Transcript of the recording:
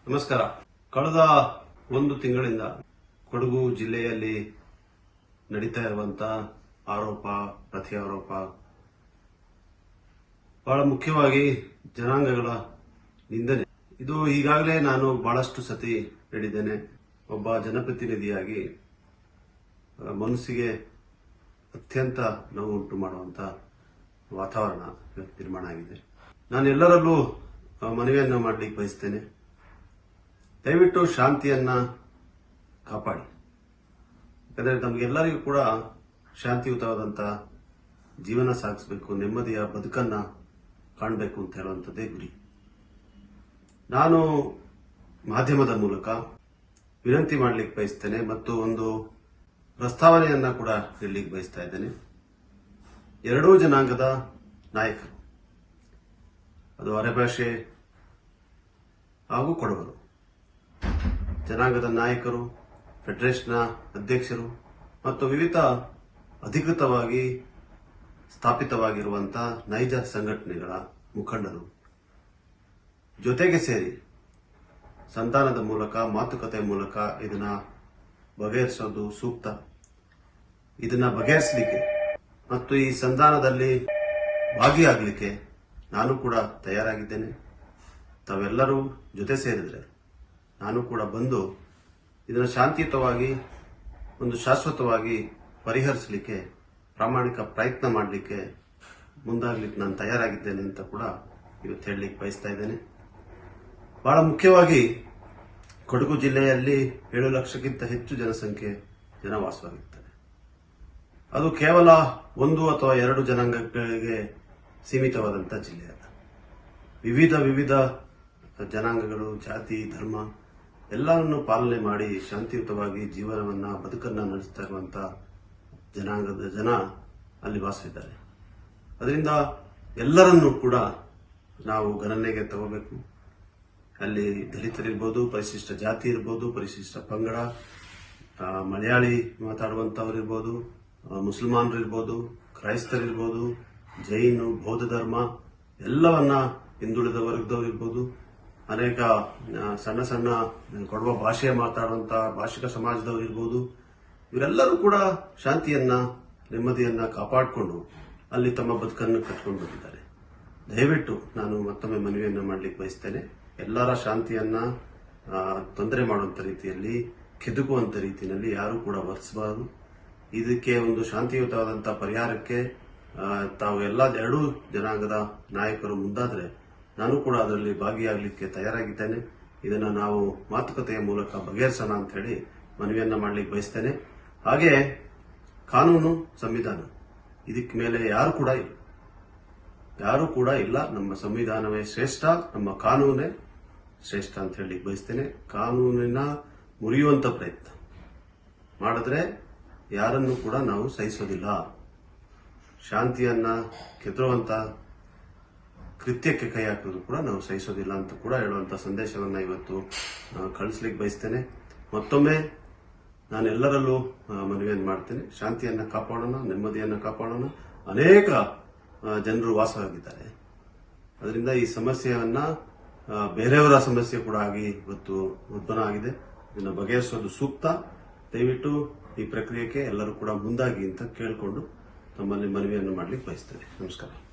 ನಮಸ್ಕಾರ. ಕಳೆದ ಒಂದು ತಿಂಗಳಿಂದ ಕೊಡಗು ಜಿಲ್ಲೆಯಲ್ಲಿ ನಡೀತಾ ಇರುವಂತಹ ಆರೋಪ ಪ್ರತ್ಯಾರೋಪ ಬಹಳ ಮುಖ್ಯವಾಗಿ ಜನಾಂಗಗಳ ನಿಂದನೆ. ಇದು ಈಗಾಗಲೇ ನಾನು ಬಹಳಷ್ಟು ಸತಿ ಹೇಳಿದ್ದೇನೆ. ಒಬ್ಬ ಜನಪ್ರತಿನಿಧಿಯಾಗಿ ಮನಸ್ಸಿಗೆ ಅತ್ಯಂತ ನೋವು ಉಂಟು ಮಾಡುವಂತಹ ವಾತಾವರಣ ನಿರ್ಮಾಣ ಆಗಿದೆ. ನಾನು ಎಲ್ಲರಲ್ಲೂ ಮನವಿಯನ್ನು ಮಾಡಲಿಕ್ಕೆ ಬಯಸ್ತೇನೆ. ದಯವಿಟ್ಟು ಶಾಂತಿಯನ್ನ ಕಾಪಾಡಿ. ಯಾಕಂದರೆ ನಮಗೆಲ್ಲರಿಗೂ ಕೂಡ ಶಾಂತಿಯುತವಾದಂತಹ ಜೀವನ ಸಾಗಿಸಬೇಕು, ನೆಮ್ಮದಿಯ ಬದುಕನ್ನ ಕಾಣಬೇಕು ಅಂತ ಹೇಳುವಂಥದ್ದೇ ಗುರಿ. ನಾನು ಮಾಧ್ಯಮದ ಮೂಲಕ ವಿನಂತಿ ಮಾಡಲಿಕ್ಕೆ ಬಯಸ್ತೇನೆ ಮತ್ತು ಒಂದು ಪ್ರಸ್ತಾವನೆಯನ್ನ ಕೂಡ ಹೇಳಲಿಕ್ಕೆ ಬಯಸ್ತಾ ಇದ್ದೇನೆ. ಎರಡೂ ಜನಾಂಗದ ನಾಯಕರು, ಅದು ಅರೆಭಾಷೆ ಹಾಗೂ ಕೊಡವರು ಜನಾಂಗದ ನಾಯಕರು, ಫೆಡರೇಷನ್ನ ಅಧ್ಯಕ್ಷರು ಮತ್ತು ವಿವಿಧ ಅಧಿಕೃತವಾಗಿ ಸ್ಥಾಪಿತವಾಗಿರುವಂತಹ ನೈಜ ಸಂಘಟನೆಗಳ ಮುಖಂಡರು ಜೊತೆಗೆ ಸೇರಿ ಸಂಧಾನದ ಮೂಲಕ, ಮಾತುಕತೆ ಮೂಲಕ ಇದನ್ನ ಬಗೆಹರಿಸೋದು ಸೂಕ್ತ. ಇದನ್ನ ಬಗೆಹರಿಸಲಿಕ್ಕೆ ಮತ್ತು ಈ ಸಂಧಾನದಲ್ಲಿ ಭಾಗಿಯಾಗಲಿಕ್ಕೆ ನಾನು ಕೂಡ ತಯಾರಾಗಿದ್ದೇನೆ. ತಾವೆಲ್ಲರೂ ಜೊತೆ ಸೇರಿದ್ರೆ ನಾನು ಕೂಡ ಬಂದು ಇದನ್ನು ಶಾಂತಿಯುತವಾಗಿ ಒಂದು ಶಾಶ್ವತವಾಗಿ ಪರಿಹರಿಸಲಿಕ್ಕೆ ಪ್ರಾಮಾಣಿಕ ಪ್ರಯತ್ನ ಮಾಡಲಿಕ್ಕೆ ಮುಂದಾಗಲಿಕ್ಕೆ ನಾನು ತಯಾರಾಗಿದ್ದೇನೆ ಅಂತ ಕೂಡ ಇವತ್ತು ಹೇಳಲಿಕ್ಕೆ ಬಯಸ್ತಾ ಇದ್ದೇನೆ. ಬಹಳ ಮುಖ್ಯವಾಗಿ ಕೊಡಗು ಜಿಲ್ಲೆಯಲ್ಲಿ 7 ಲಕ್ಷಕ್ಕಿಂತ ಹೆಚ್ಚು ಜನವಾಸವಾಗಿರುತ್ತದೆ. ಅದು ಕೇವಲ 1 ಅಥವಾ 2 ಜನಾಂಗಗಳಿಗೆ ಸೀಮಿತವಾದಂತಹ ಜಿಲ್ಲೆ ಅಲ್ಲ. ವಿವಿಧ ಜನಾಂಗಗಳು, ಜಾತಿ, ಧರ್ಮ ಎಲ್ಲವನ್ನು ಪಾಲನೆ ಮಾಡಿ ಶಾಂತಿಯುತವಾಗಿ ಜೀವನವನ್ನ ಬದುಕನ್ನ ನಡೆಸ್ತಾ ಇರುವಂತಹ ಜನಾಂಗದ ಜನ ಅಲ್ಲಿ ವಾಸವಿದ್ದಾರೆ. ಅದರಿಂದ ಎಲ್ಲರನ್ನೂ ಕೂಡ ನಾವು ಗಣನೆಗೆ ತಗೋಬೇಕು. ಅಲ್ಲಿ ದಲಿತರಿರ್ಬೋದು, ಪರಿಶಿಷ್ಟ ಜಾತಿ ಇರ್ಬೋದು, ಪರಿಶಿಷ್ಟ ಪಂಗಡ, ಮಲಯಾಳಿ ಮಾತಾಡುವಂತವರಿರ್ಬೋದು, ಮುಸಲ್ಮಾನರಿರ್ಬೋದು, ಕ್ರೈಸ್ತರಿರ್ಬೋದು, ಜೈನು, ಬೌದ್ಧ ಧರ್ಮ ಎಲ್ಲವನ್ನ ಹಿಂದುಳಿದ ವರ್ಗದವರಿರ್ಬೋದು, ಅನೇಕ ಸಣ್ಣ ಕೊಡವ ಭಾಷೆ ಮಾತಾಡುವಂತಹ ಭಾಷಿಕ ಸಮಾಜದವರಿರ್ಬೋದು, ಇವರೆಲ್ಲರೂ ಕೂಡ ಶಾಂತಿಯನ್ನ, ನೆಮ್ಮದಿಯನ್ನ ಕಾಪಾಡಿಕೊಂಡು ಅಲ್ಲಿ ತಮ್ಮ ಬದುಕನ್ನು ಕಟ್ಕೊಂಡು ಬಂದಿದ್ದಾರೆ. ದಯವಿಟ್ಟು ನಾನು ಮತ್ತೊಮ್ಮೆ ಮನವಿಯನ್ನ ಮಾಡಲಿಕ್ಕೆ ಬಯಸ್ತೇನೆ. ಎಲ್ಲರ ಶಾಂತಿಯನ್ನ ತೊಂದರೆ ಮಾಡುವಂತ ರೀತಿಯಲ್ಲಿ, ಕೆದಕುವಂತ ರೀತಿಯಲ್ಲಿ ಯಾರು ಕೂಡ ವರ್ತಿಸಬಾರದು. ಇದಕ್ಕೆ ಒಂದು ಶಾಂತಿಯುತವಾದಂತಹ ಪರಿಹಾರಕ್ಕೆ ತಾವು ಎರಡೂ ಜನಾಂಗದ ನಾಯಕರು ಮುಂದಾದರೆ ನಾನು ಕೂಡ ಅದರಲ್ಲಿ ಭಾಗಿಯಾಗಲಿಕ್ಕೆ ತಯಾರಾಗಿದ್ದೇನೆ. ಇದನ್ನು ನಾವು ಮಾತುಕತೆಯ ಮೂಲಕ ಬಗೆಹರಿಸೋಣ ಅಂತ ಹೇಳಿ ಮನವಿಯನ್ನ ಮಾಡಲಿಕ್ಕೆ ಬಯಸ್ತೇನೆ. ಹಾಗೆ ಕಾನೂನು, ಸಂವಿಧಾನ ಇದಕ್ಕೆ ಮೇಲೆ ಯಾರು ಕೂಡ ಇಲ್ಲ. ನಮ್ಮ ಸಂವಿಧಾನವೇ ಶ್ರೇಷ್ಠ, ನಮ್ಮ ಕಾನೂನೇ ಶ್ರೇಷ್ಠ ಅಂತ ಹೇಳಲಿಕ್ಕೆ ಬಯಸ್ತೇನೆ. ಕಾನೂನಿನ ಮುರಿಯುವಂತ ಪ್ರಯತ್ನ ಮಾಡಿದ್ರೆ ಯಾರನ್ನು ಕೂಡ ನಾವು ಸಹಿಸೋದಿಲ್ಲ. ಶಾಂತಿಯನ್ನ ಕೆದರುವಂತ ಕೃತ್ಯಕ್ಕೆ ಕೈ ಹಾಕೋದು ಕೂಡ ನಾವು ಸಹಿಸೋದಿಲ್ಲ ಅಂತ ಕೂಡ ಹೇಳುವಂತ ಸಂದೇಶವನ್ನ ಇವತ್ತು ಕಳಿಸ್ಲಿಕ್ಕೆ ಬಯಸ್ತೇನೆ. ಮತ್ತೊಮ್ಮೆ ನಾನು ಎಲ್ಲರಲ್ಲೂ ಮನವಿಯನ್ನು ಮಾಡ್ತೇನೆ. ಶಾಂತಿಯನ್ನ ಕಾಪಾಡೋಣ, ನೆಮ್ಮದಿಯನ್ನ ಕಾಪಾಡೋಣ. ಅನೇಕ ಜನರು ವಾಸವಾಗಿದ್ದಾರೆ. ಅದರಿಂದ ಈ ಸಮಸ್ಯೆಯನ್ನ ಬೇರೆಯವರ ಸಮಸ್ಯೆ ಕೂಡ ಆಗಿ ಇವತ್ತು ಉದ್ಭವ ಆಗಿದೆ. ಇದನ್ನು ಬಗೆಹರಿಸೋದು ಸೂಕ್ತ. ದಯವಿಟ್ಟು ಈ ಪ್ರಕ್ರಿಯೆಗೆ ಎಲ್ಲರೂ ಕೂಡ ಮುಂದಾಗಿ ಅಂತ ಕೇಳಿಕೊಂಡು ತಮ್ಮಲ್ಲಿ ಮನವಿಯನ್ನು ಮಾಡಲಿಕ್ಕೆ ಬಯಸ್ತೇನೆ. ನಮಸ್ಕಾರ.